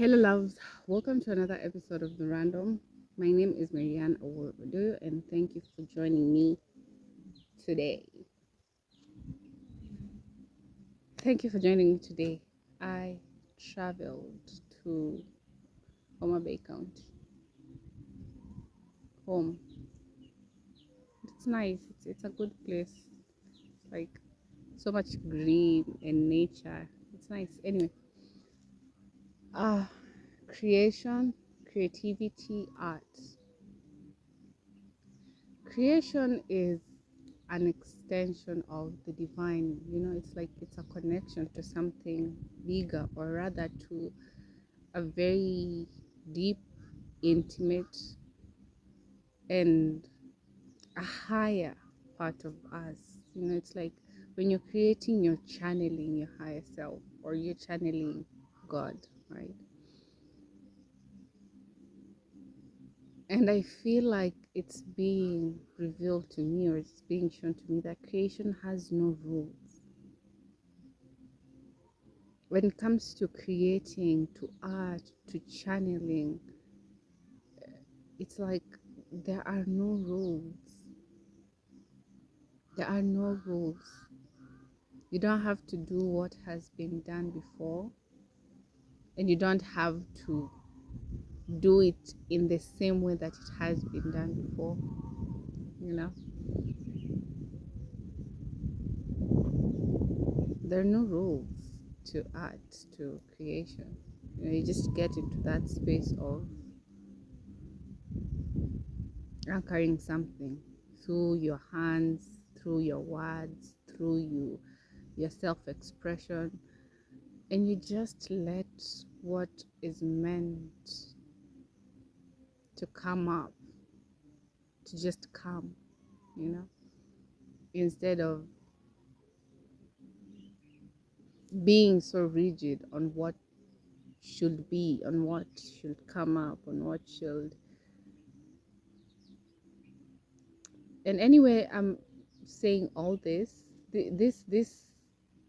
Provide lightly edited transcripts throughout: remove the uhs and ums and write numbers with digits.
Hello, loves. Welcome to another episode of The Random. My name is Marianne Owodo, and thank you for joining me today. Thank you for joining me today. I traveled to Homa Bay County, home. It's nice. It's a good place. It's like so much green and nature. It's nice. Anyway, uh, creation, creativity, art. Creation is an extension of the divine. It's like it's a connection to something bigger, or rather to a very deep, intimate, and a higher part of us. It's like when you're creating, you're channeling your higher self, or you're channeling God, right? And I feel like it's being revealed to me, or it's being shown to me, that creation has no rules. When it comes to creating, to art, to channeling, it's like there are no rules. There are no rules. You don't have to do what has been done before, and you don't have to do it in the same way that it has been done before. You know, there are no rules to art, to creation. You just get into that space of anchoring something through your hands, through your words, through your self-expression, and you just let what is meant to come up to just come, you know, instead of being so rigid on what should be, on what should come up, on what should. And anyway, I'm saying all this. This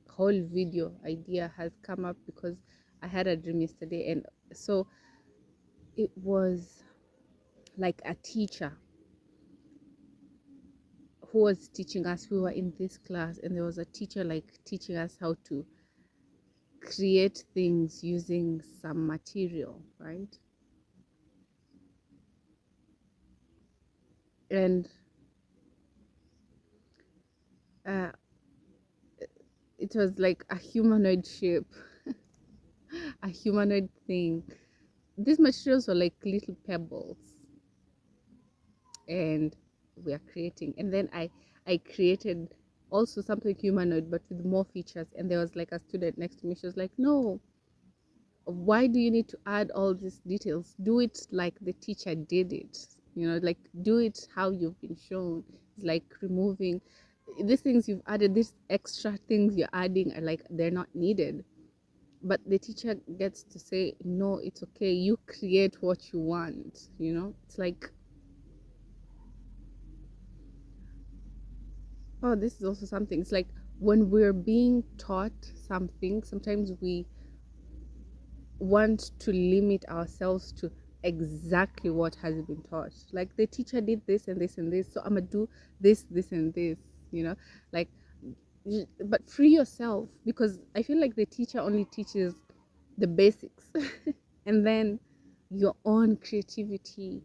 whole video idea has come up because I had a dream yesterday, and so it was like a teacher who was teaching us. We were in this class, and there was a teacher like teaching us how to create things using some material, right? And uh, it was like a humanoid shape, a humanoid thing. These materials were like little pebbles, and we are creating. And then I created also something humanoid, but with more features. And there was like a student next to me. She was like, "No, why do you need to add all these details? Do it like the teacher did it. Like do it how you've been shown." It's like removing these things you've added, these extra things you're adding are like they're not needed. But the teacher gets to say, "No, it's okay, you create what you want." It's like, oh, this is also something. It's like when we're being taught something, sometimes we want to limit ourselves to exactly what has been taught. Like the teacher did this and this and this, so I'm gonna do this and this, like, but free yourself, because I feel like the teacher only teaches the basics and then your own creativity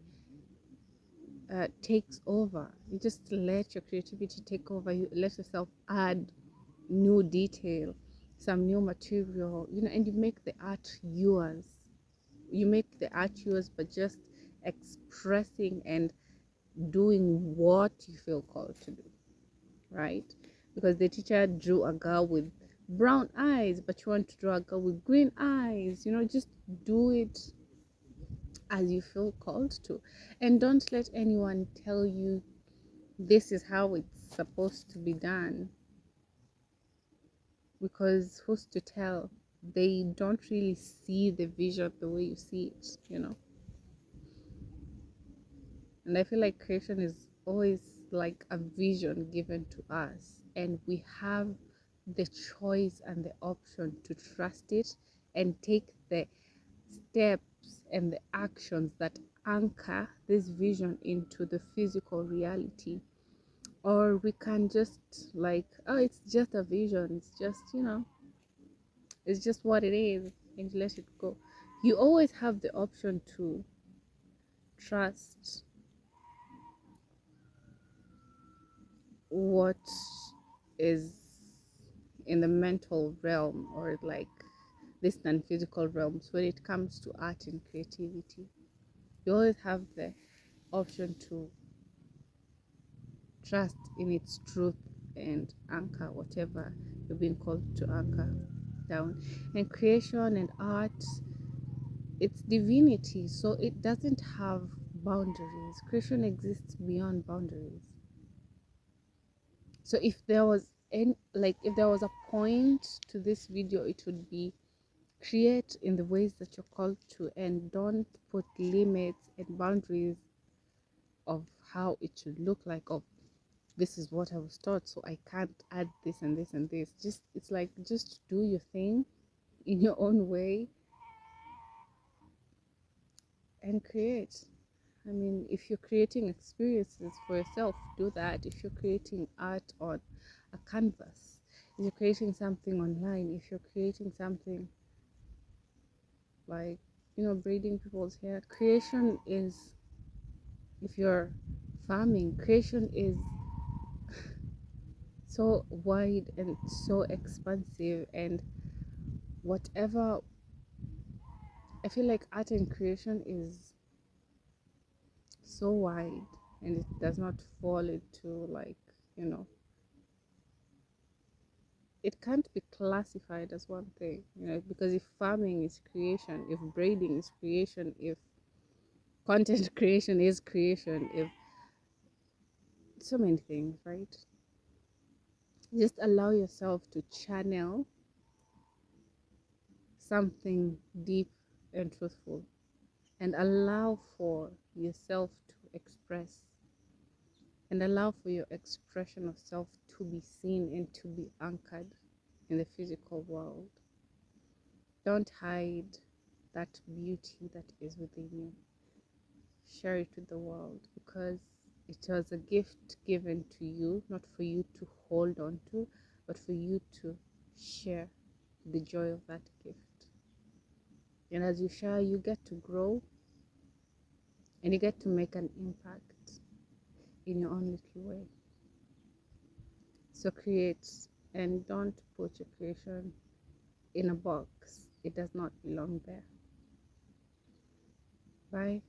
takes over. You just let your creativity take over. You let yourself add new detail, some new material, and you make the art yours. You make the art yours, but just expressing and doing what you feel called to do, right? Because the teacher drew a girl with brown eyes, but you want to draw a girl with green eyes. Just do it as you feel called to, and don't let anyone tell you this is how it's supposed to be done, because who's to tell? They don't really see the vision the way you see it. And I feel like creation is always like a vision given to us, and we have the choice and the option to trust it and take the steps and the actions that anchor this vision into the physical reality. Or we can just like, oh, it's just a vision, it's just, it's just what it is, and let it go. You always have the option to trust what is in the mental realm, or like this non-physical realms, when it comes to art and creativity. You always have the option to trust in its truth and anchor whatever you've been called to anchor down. And creation and art, it's divinity, so it doesn't have boundaries. Creation exists beyond boundaries. So if there was if there was a point to this video, it would be create in the ways that you're called to, and don't put limits and boundaries of how it should look like, of this is what I was taught, so I can't add this and this and this. Just, it's like, just do your thing in your own way and create. I mean, if you're creating experiences for yourself, do that. If you're creating art on a canvas, if you're creating something online, if you're creating something like, braiding people's hair, creation is, if you're farming, creation is so wide and so expansive. And whatever, I feel like art and creation is so wide, and it does not fall into, like, you know it can't be classified as one thing, because if farming is creation, if braiding is creation, if content creation is creation, if so many things, right? Just allow yourself to channel something deep and truthful, and allow for yourself to express, and allow for your expression of self to be seen and to be anchored in the physical world. Don't hide that beauty that is within you. Share it with the world, because it was a gift given to you, not for you to hold on to, but for you to share the joy of that gift. And as you share, you get to grow, and you get to make an impact in your own little way. So create, and don't put your creation in a box. It does not belong there. Bye.